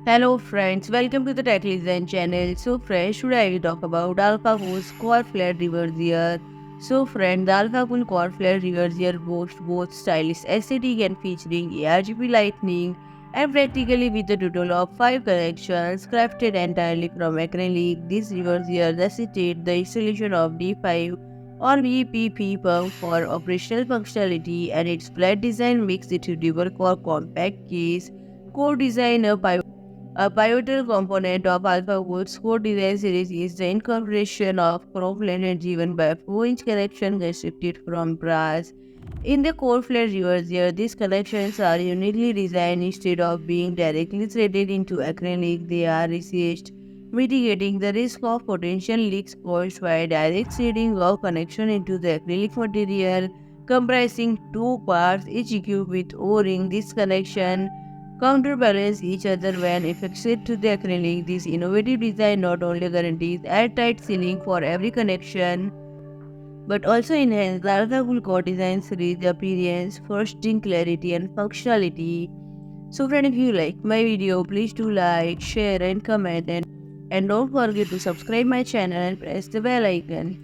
Hello friends, welcome to the Tech Design channel. So friends, today I will talk about Alphacool's Core Flare Reservoir. So friend, the Alphacool Core Flare Reservoir boasts both stylish aesthetic and featuring aRGB lighting and practically with a total of 5 connections crafted entirely from acrylic. This reservoir necessitates the installation of D5 or VPP pump for operational functionality, and its flat design makes it suitable for compact case. Core design a pivotal component of AlphaCool's core design series is the incorporation of chrome-plated driven by a 4-inch connection restricted from brass. In the core flare reverser, these connections are uniquely designed. Instead of being directly threaded into acrylic, they are recessed, mitigating the risk of potential leaks caused by direct threading of connection into the acrylic material. Comprising two parts, each equipped with O-ring, this connection counterbalance each other when affixed to the acrylic. This innovative design not only guarantees airtight sealing for every connection, but also enhances the Alpha core design series appearance, fostering clarity and functionality. So friend, if you like my video, please do like, share and comment, and don't forget to subscribe my channel and press the bell icon.